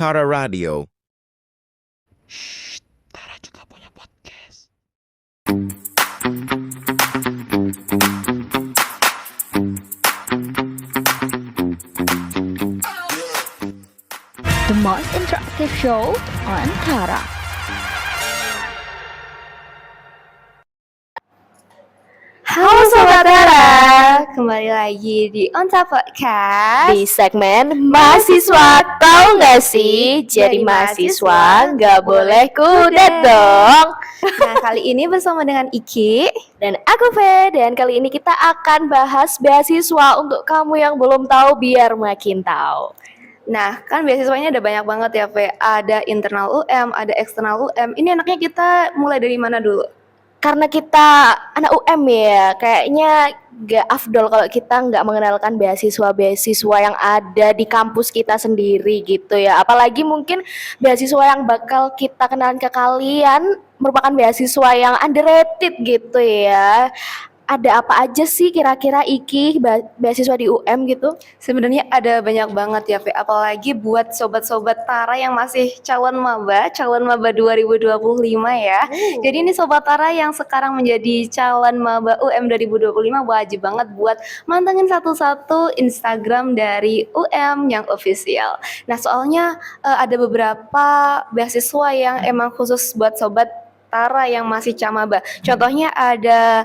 Tara Radio. Tara juga punya podcast. The most interactive show on Tara. Halo Sobat Tara, kembali lagi di Onta Podcast di segmen mahasiswa tahu nggak sih? Jadi mahasiswa nggak boleh kudet dong. Nah, kali ini bersama dengan Iki Dan aku Fe, dan kali ini kita akan bahas beasiswa untuk kamu yang belum tahu biar makin tahu. Nah, kan beasiswanya ada banyak banget ya, Fe. Ada internal UM, ada eksternal UM. Ini enaknya kita mulai dari mana dulu? Karena kita anak UM ya, kayaknya gak afdol kalau kita nggak mengenalkan beasiswa-beasiswa yang ada di kampus kita sendiri gitu ya. Apalagi mungkin beasiswa yang bakal kita kenalkan ke kalian merupakan beasiswa yang underrated gitu ya. Ada apa aja sih kira-kira Iki beasiswa di UM gitu? Sebenarnya ada banyak banget ya, Fe. Apalagi buat sobat-sobat Tara yang masih calon maba 2025 ya. Jadi ini sobat Tara yang sekarang menjadi calon maba UM 2025 wajib banget buat mantengin satu-satu Instagram dari UM yang official. Nah, soalnya ada beberapa beasiswa yang emang khusus buat sobat Tara yang masih camaba. Contohnya ada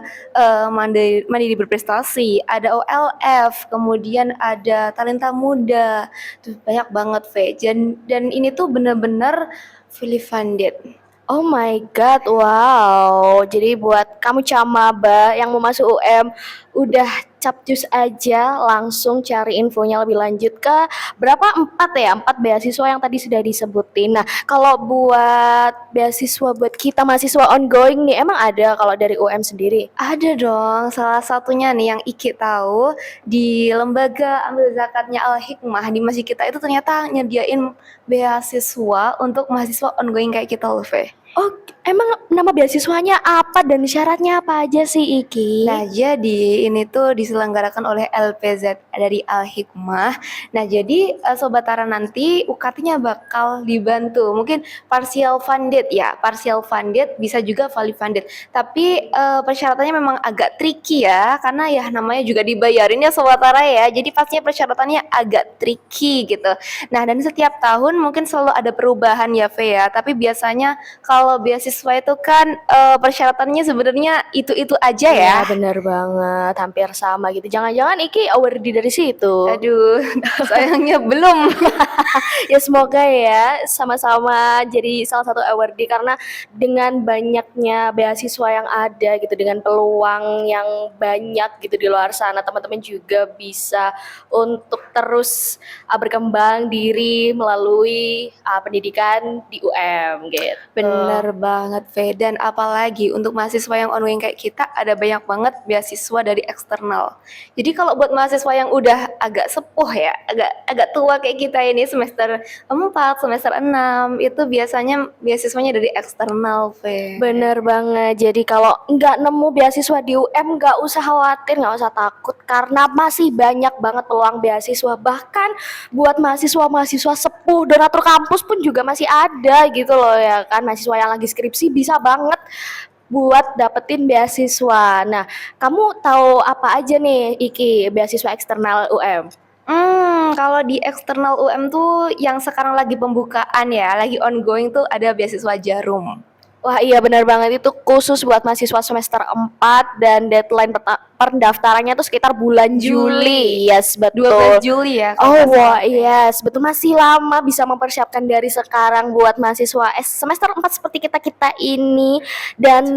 Mandiri Berprestasi, ada OLF, kemudian ada Talenta Muda. Tuh banyak banget, Ve. Dan ini tuh bener-bener fully funded. Oh my god, wow. Jadi buat kamu camaba yang mau masuk UM, udah capcus aja langsung cari infonya lebih lanjut ke berapa? 4 beasiswa yang tadi sudah disebutin. Nah, kalau buat beasiswa buat kita mahasiswa ongoing nih, emang ada kalau dari UM sendiri? Ada dong, salah satunya nih yang Iki tahu di lembaga ambil zakatnya Al-Hikmah di masjid kita itu ternyata nyediain beasiswa untuk mahasiswa ongoing kayak kita loh, Ve. Oh, emang nama beasiswanya apa dan syaratnya apa aja sih, Iki? Nah, jadi ini tuh diselenggarakan oleh LPZ dari Al-Hikmah. Nah, jadi Sobat Tara nanti UKT-nya bakal dibantu. Mungkin partial funded ya, partial funded bisa juga fully funded. Tapi persyaratannya memang agak tricky ya, karena ya namanya juga dibayarin ya Sobat Tara ya. Jadi pastinya persyaratannya agak tricky gitu. Nah, dan setiap tahun mungkin selalu ada perubahan ya, Fe ya. Tapi biasanya kalau beasiswa itu kan persyaratannya sebenarnya itu-itu aja ya. Iya, bener banget, hampir sama gitu. Jangan-jangan Iki awardee dari situ. Aduh, sayangnya belum. Ya semoga ya sama-sama jadi salah satu awardee, karena dengan banyaknya beasiswa yang ada gitu, dengan peluang yang banyak gitu di luar sana, teman-teman juga bisa untuk terus berkembang diri melalui pendidikan di UM gitu. Bener banget, Fe. Dan apalagi untuk mahasiswa yang ongoing kayak kita ada banyak banget beasiswa dari eksternal. Jadi kalau buat mahasiswa yang udah agak sepuh ya, agak tua kayak kita ini semester 4, semester 6, itu biasanya beasiswanya dari eksternal, Fe. Bener banget. Jadi kalau nggak nemu beasiswa di UM, nggak usah khawatir, nggak usah takut, karena masih banyak banget peluang beasiswa. Bahkan buat mahasiswa-mahasiswa sepuh, donatur kampus pun juga masih ada gitu loh ya kan. Mahasiswa yang lagi skripsi bisa banget buat dapetin beasiswa. Nah, kamu tahu apa aja nih Iki beasiswa eksternal UM? Kalau di eksternal UM tuh yang sekarang lagi pembukaan ya, lagi ongoing tuh ada beasiswa Jarum. Wah iya benar banget, itu khusus buat mahasiswa semester 4 dan deadline pendaftarannya tuh sekitar bulan Juli. Yes, betul. 12 Juli ya. Oh wah yes, betul, masih lama, bisa mempersiapkan dari sekarang buat mahasiswa semester 4 seperti kita ini. Dan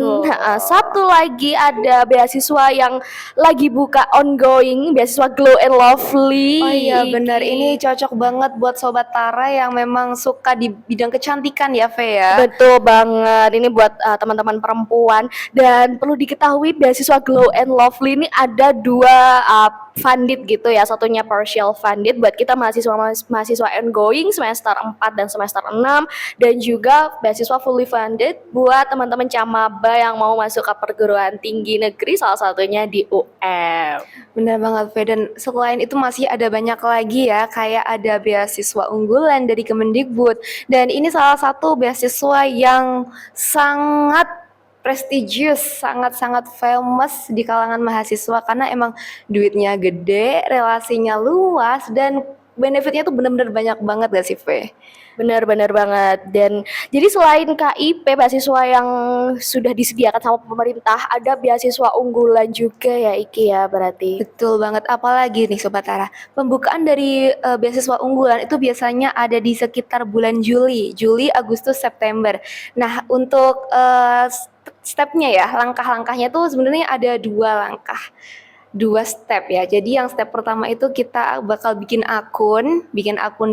satu lagi ada beasiswa yang lagi buka ongoing, beasiswa Glow and Lovely. Oh iya benar, ini cocok banget buat Sobat Tara yang memang suka di bidang kecantikan ya, Fe ya. Betul banget, ini buat teman-teman perempuan. Dan perlu diketahui beasiswa Glow and Lovely ini ada dua funded gitu ya. Satunya partial funded buat kita mahasiswa ongoing semester 4 dan semester 6, dan juga beasiswa fully funded buat teman-teman camaba yang mau masuk ke perguruan tinggi negeri, salah satunya di UM. Benar banget, Fe. Dan selain itu masih ada banyak lagi ya, kayak ada beasiswa unggulan dari Kemendikbud. Dan ini salah satu beasiswa yang sangat prestigious, sangat-sangat famous di kalangan mahasiswa karena emang duitnya gede, relasinya luas, dan benefitnya tuh bener-bener banyak banget gak sih, Fe? Benar-benar banget. Dan jadi selain KIP beasiswa yang sudah disediakan sama pemerintah, ada beasiswa unggulan juga ya Iki ya berarti. Betul banget, apalagi nih Sobat Tara, pembukaan dari beasiswa unggulan itu biasanya ada di sekitar bulan Juli, Agustus, September. Nah, untuk stepnya ya, langkah-langkahnya tuh sebenarnya ada dua step ya. Jadi yang step pertama itu kita bakal bikin akun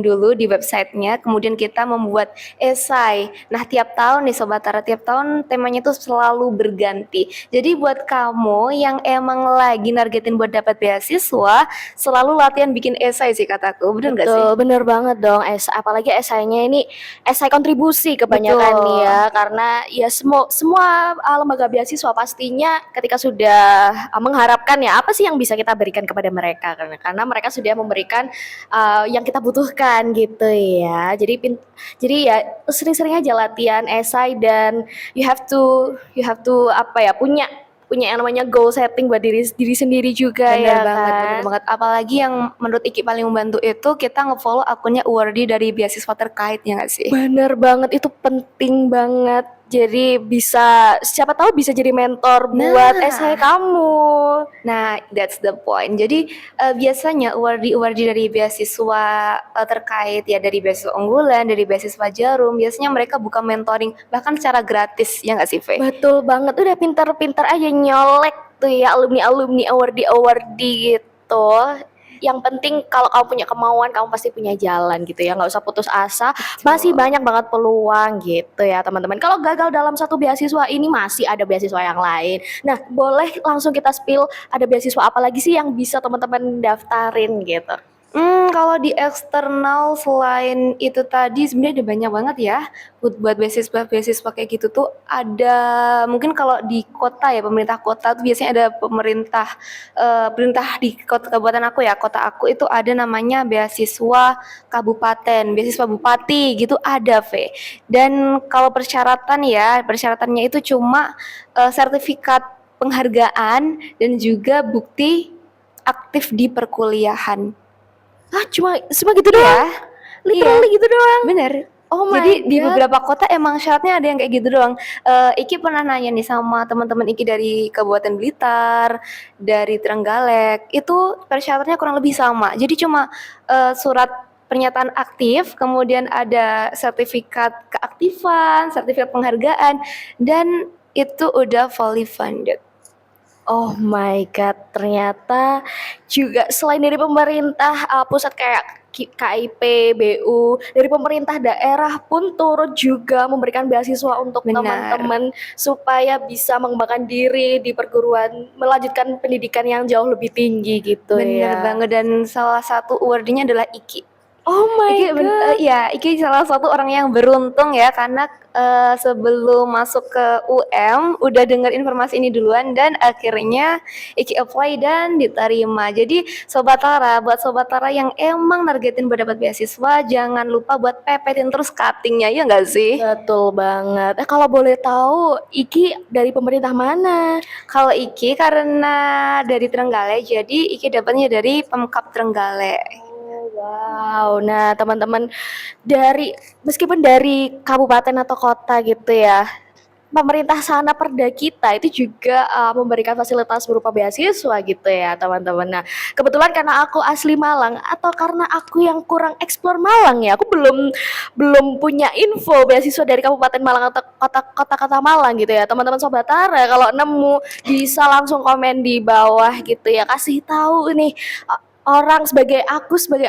dulu di websitenya, kemudian kita membuat esai. Nah, tiap tahun nih Sobat Tara, tiap tahun temanya tuh selalu berganti. Jadi buat kamu yang emang lagi nargetin buat dapat beasiswa, selalu latihan bikin esai sih kataku. Bener gak sih? Betul, bener banget dong. Apalagi esainya ini esai kontribusi kebanyakan Betul. nih ya, karena ya semua lembaga beasiswa pastinya ketika sudah mengharapkan ya apa sih yang bisa kita berikan kepada mereka, karena mereka sudah memberikan yang kita butuhkan gitu ya. Jadi ya sering-sering aja latihan esai, dan you have to apa ya, punya yang namanya goal setting buat diri sendiri juga Bener ya banget, kan. bener banget. Apalagi yang menurut Iki paling membantu itu kita ngefollow akunnya Awardee dari beasiswa terkait, ya nggak sih? Bener banget, itu penting banget. Jadi siapa tahu bisa jadi mentor buat Nah. esai kamu. Nah, that's the point. Jadi biasanya awardee dari beasiswa terkait ya, dari beasiswa unggulan, dari beasiswa Jarum, biasanya mereka buka mentoring bahkan secara gratis, ya nggak sih, Fe? Betul banget, udah pintar-pintar aja nyolek tuh ya alumni awardee gitu. Yang penting kalau kamu punya kemauan, kamu pasti punya jalan gitu ya, nggak usah putus asa. Masih banyak banget peluang gitu ya teman-teman. Kalau gagal dalam satu beasiswa ini, masih ada beasiswa yang lain. Nah, boleh langsung kita spill, ada beasiswa apa lagi sih yang bisa teman-teman daftarin gitu? Kalau di eksternal selain itu tadi sebenarnya ada banyak banget ya buat beasiswa kayak gitu tuh. Ada mungkin kalau di kota ya, pemerintah kota tuh biasanya ada perintah di kabupaten aku ya, kota aku itu ada namanya beasiswa kabupaten, beasiswa bupati gitu ada, Ve. Dan kalau persyaratannya itu cuma sertifikat penghargaan dan juga bukti aktif di perkuliahan. Cuma gitu doang? Iya, Literally gitu doang? bener. Oh my Jadi di God. beberapa kota emang syaratnya ada yang kayak gitu doang. Iki pernah nanya nih sama teman-teman Iki dari Kabupaten Blitar, dari Trenggalek, itu persyaratannya kurang lebih sama. Jadi cuma surat pernyataan aktif, kemudian ada sertifikat keaktifan, sertifikat penghargaan, dan itu udah fully funded. Oh my God, ternyata juga selain dari pemerintah pusat kayak KIP, BU, dari pemerintah daerah pun turut juga memberikan beasiswa untuk Benar. teman-teman supaya bisa mengembangkan diri di perguruan, melanjutkan pendidikan yang jauh lebih tinggi gitu Bener ya. banget, dan salah satu awardnya adalah Iki. Oh my God. Iki salah satu orang yang beruntung ya, karena sebelum masuk ke UM udah dengar informasi ini duluan dan akhirnya Iki apply dan diterima. Jadi buat Sobat Tara yang emang nargetin buat dapat beasiswa, jangan lupa buat pepetin terus cuttingnya, ya nggak sih? Betul banget. Kalau boleh tahu, Iki dari pemerintah mana? Kalau Iki karena dari Trenggalek, jadi Iki dapatnya dari Pemkab Trenggalek. Wow, nah teman-teman, meskipun dari kabupaten atau kota gitu ya, pemerintah sana perda kita itu juga memberikan fasilitas berupa beasiswa gitu ya teman-teman. Nah, kebetulan karena aku asli Malang, atau karena aku yang kurang eksplor Malang ya, aku belum punya info beasiswa dari Kabupaten Malang atau kota-kota Malang gitu ya. Teman-teman Sobat Tara kalau nemu bisa langsung komen di bawah gitu ya, kasih tahu nih sebagai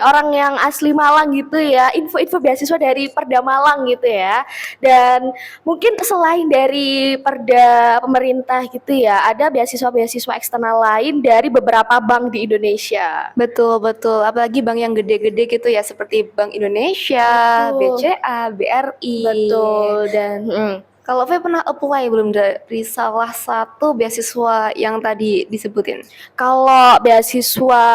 orang yang asli Malang gitu ya, info-info beasiswa dari Perda Malang gitu ya. Dan mungkin selain dari Perda pemerintah gitu ya, ada beasiswa-beasiswa eksternal lain dari beberapa bank di Indonesia. Betul, apalagi bank yang gede-gede gitu ya, seperti Bank Indonesia, Betul. BCA, BRI. Betul, dan Kalau V pernah apply belum dari salah satu beasiswa yang tadi disebutin? Kalau beasiswa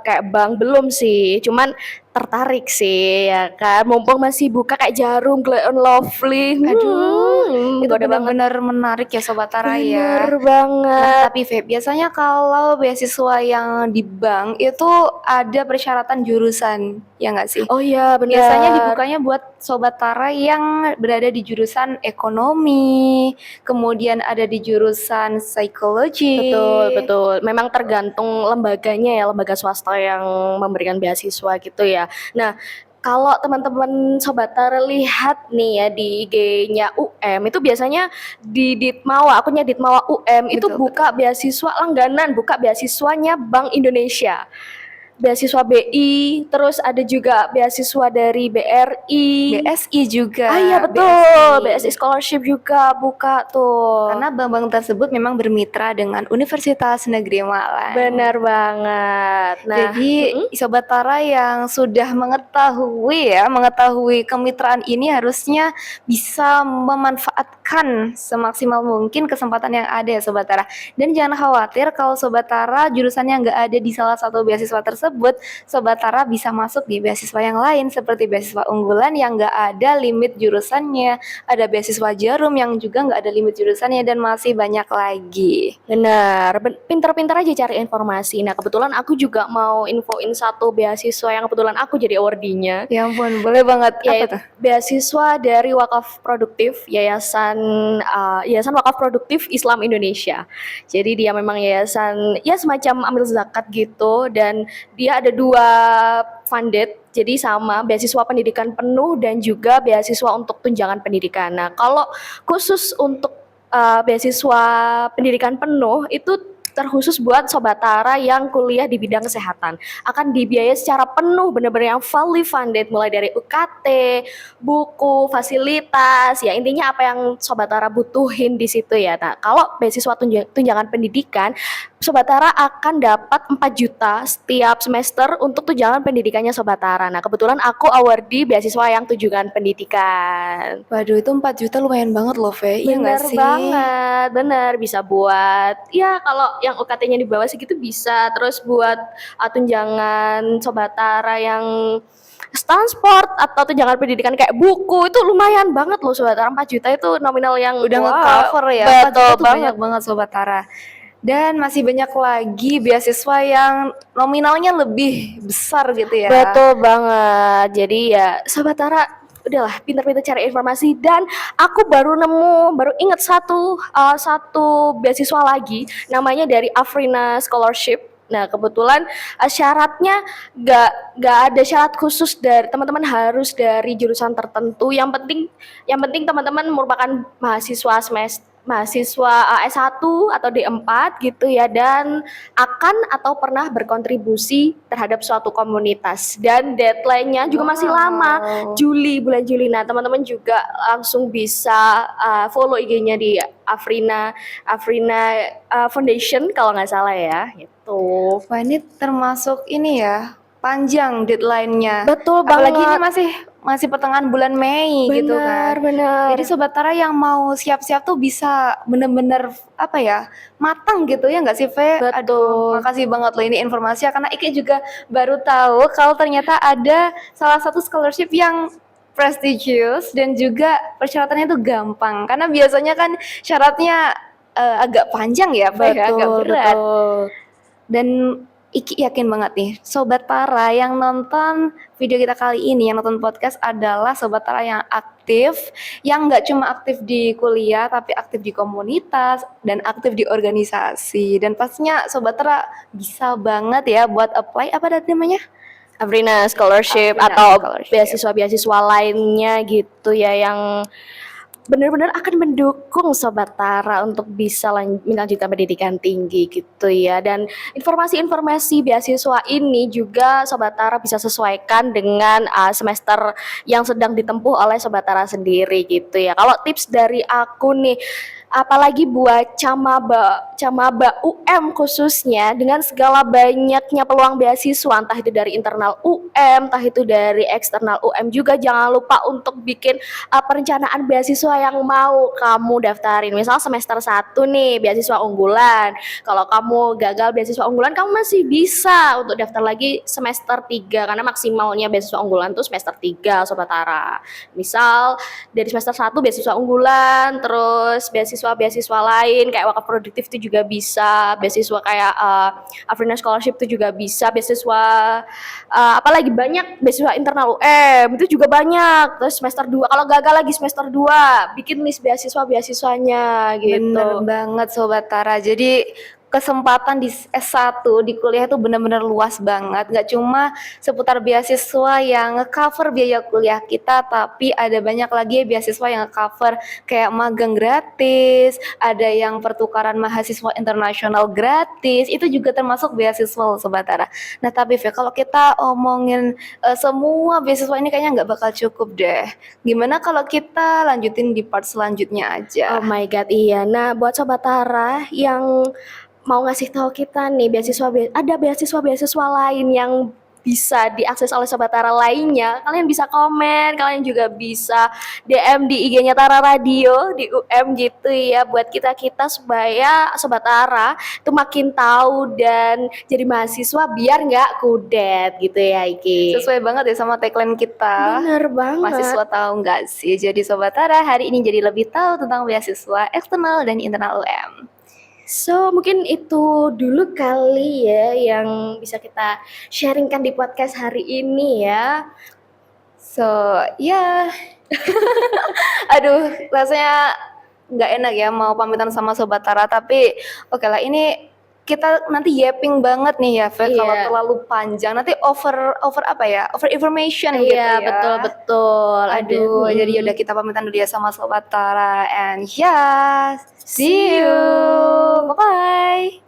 kayak bank belum sih, cuman tertarik sih ya kan. Mumpung masih buka kayak Jarum, Gleon Lovely. Aduh, itu goda banget. benar-benar menarik ya Sobat Tara ya. Bener Nah, banget. tapi Ve, biasanya kalau beasiswa yang di bank itu ada persyaratan jurusan, ya nggak sih? Oh iya bener. Biasanya dibukanya buat Sobat Tara yang berada di jurusan ekonomi, kemudian ada di jurusan psikologi. Betul. Memang tergantung lembaganya ya, lembaga swasta yang memberikan beasiswa gitu ya. Nah, kalau teman-teman Sobat Tara lihat nih ya di IG-nya UM itu biasanya di Ditmawa, akunnya Ditmawa UM itu Betul, buka beasiswa langganan, buka beasiswanya Bank Indonesia. Beasiswa BI, terus ada juga beasiswa dari BRI. BSI juga. Ah iya betul, BSI Scholarship juga buka tuh. Karena bank-bank tersebut memang bermitra dengan Universitas Negeri Malang. Benar banget. Nah, Jadi Sobat Tara yang sudah mengetahui kemitraan ini harusnya bisa memanfaatkan semaksimal mungkin kesempatan yang ada ya Sobat Tara. Dan jangan khawatir kalau Sobat Tara jurusannya nggak ada di salah satu beasiswa tersebut, Sobat Tara bisa masuk di beasiswa yang lain seperti beasiswa unggulan yang nggak ada limit jurusannya, ada beasiswa Jarum yang juga nggak ada limit jurusannya dan masih banyak lagi. benar. Pinter-pinter aja cari informasi. Nah, kebetulan aku juga mau infoin satu beasiswa yang kebetulan aku jadi awardinya. Ya ampun, boleh banget. Apa Yaitu tuh? beasiswa dari Wakaf Produktif, Yayasan Wakaf Produktif Islam Indonesia. Jadi dia memang yayasan ya semacam ambil zakat gitu, dan dia ada 2 funded, jadi sama beasiswa pendidikan penuh dan juga beasiswa untuk tunjangan pendidikan. Nah, kalau khusus untuk beasiswa pendidikan penuh itu terkhusus buat Sobat Tara yang kuliah di bidang kesehatan. Akan dibiayai secara penuh, benar-benar yang fully funded, mulai dari UKT, buku, fasilitas, ya intinya apa yang Sobat Tara butuhin di situ ya. Nah, kalau beasiswa tunjangan pendidikan, Sobat Tara akan dapat 4 juta setiap semester untuk tunjangan pendidikannya Sobat Tara. Nah, kebetulan aku awardee beasiswa yang tunjangan pendidikan. Waduh, itu 4 juta lumayan banget loh, Ve. Iya nggak Bener sih? banget, bener, bisa buat ya kalau yang UKT-nya di bawah segitu bisa, terus buat tunjangan Sobat Tara yang transport atau tunjangan pendidikan kayak buku itu lumayan banget loh Sobat Tara. 4 juta itu nominal yang Udah wah, nge-cover ya. 4 betul juta tuh banget. banyak banget Sobat Tara. Dan masih banyak lagi beasiswa yang nominalnya lebih besar gitu ya. Betul banget. Jadi ya Sobat Tara udahlah pintar-pintar cari informasi, dan aku baru inget satu beasiswa lagi namanya dari Afrina Scholarship. Nah, kebetulan syaratnya nggak ada syarat khusus, dari teman-teman harus dari jurusan tertentu. Yang penting teman-teman merupakan mahasiswa S1 atau D4 gitu ya, dan akan atau pernah berkontribusi terhadap suatu komunitas, dan deadline-nya juga masih lama, bulan Juli. Nah, teman-teman juga langsung bisa follow IG-nya di Afrina Foundation kalau nggak salah ya gitu. Wah, ini termasuk ini ya, panjang deadline-nya. Betul Apalagi ini banget. masih pertengahan bulan Mei gitu kan. Benar. Jadi Sobat Tara yang mau siap-siap tuh bisa bener-bener apa ya, matang gitu ya nggak sih, Ve? Betul. Aduh, makasih banget loh ini informasinya, karena Iki juga baru tahu kalau ternyata ada salah satu scholarship yang prestigious dan juga persyaratannya tuh gampang. Karena biasanya kan syaratnya agak panjang ya, Ve, agak berat. Betul. Dan Iki yakin banget nih, Sobat Tara yang nonton video kita kali ini, yang nonton podcast adalah Sobat Tara yang aktif, yang nggak cuma aktif di kuliah, tapi aktif di komunitas, dan aktif di organisasi. Dan pastinya Sobat Tara bisa banget ya buat apply, apa tadi namanya? Afrina Scholarship Afrina atau Scholarship. beasiswa-beasiswa lainnya gitu ya, yang benar-benar akan mendukung Sobat Tara untuk bisa melanjutkan pendidikan tinggi gitu ya. Dan informasi-informasi beasiswa ini juga Sobat Tara bisa sesuaikan dengan semester yang sedang ditempuh oleh Sobat Tara sendiri gitu ya. Kalau tips dari aku nih, apalagi buat kaca maba UM khususnya dengan segala banyaknya peluang beasiswa, entah itu dari internal UM, entah itu dari eksternal UM juga. Jangan lupa untuk bikin perencanaan beasiswa yang mau kamu daftarin. Misal semester 1 nih beasiswa unggulan. Kalau kamu gagal beasiswa unggulan, kamu masih bisa untuk daftar lagi semester 3 karena maksimalnya beasiswa unggulan tuh semester 3 Sobat Tara. Misal dari semester 1 beasiswa unggulan, terus beasiswa lain kayak wakaf produktif itu juga bisa, beasiswa kayak Afrina Scholarship itu juga bisa, beasiswa apalagi banyak, beasiswa internal UM itu juga banyak. Terus semester 2 kalau gagal lagi semester 2 bikin list beasiswanya gitu. Bener banget Sobat Tara. Jadi kesempatan di S1 di kuliah itu benar-benar luas banget. Gak cuma seputar beasiswa yang nge-cover biaya kuliah kita, tapi ada banyak lagi beasiswa yang nge-cover kayak magang gratis, ada yang pertukaran mahasiswa internasional gratis, itu juga termasuk beasiswa loh Sobat Tara. Nah tapi Fe, kalau kita omongin semua beasiswa ini kayaknya nggak bakal cukup deh. Gimana kalau kita lanjutin di part selanjutnya aja? Oh my god, iya. Nah, buat Sobat Tara yang mau ngasih tahu kita nih ada beasiswa lain yang bisa diakses oleh Sobat Tara lainnya, kalian bisa komen, kalian juga bisa DM di IG-nya Tara Radio di UM gitu ya, buat kita supaya Sobat Tara tuh makin tahu dan jadi mahasiswa biar nggak kudet gitu ya Iki. Sesuai banget ya sama tagline kita. Bener banget. Mahasiswa tahu nggak sih? Jadi Sobat Tara hari ini jadi lebih tahu tentang beasiswa eksternal dan internal UM. So, mungkin itu dulu kali ya yang bisa kita sharingkan di podcast hari ini ya. So, ya. Aduh, rasanya nggak enak ya mau pamitan sama Sobat Tara, tapi oke lah, ini kita nanti yapping banget nih ya, Fe, kalau Iya. terlalu panjang nanti over apa ya? Over information gitu Iya, ya. betul. Aduh, jadi udah kita pamitan dulu ya sama Sobat Tara, and yeah, see you. Bye bye.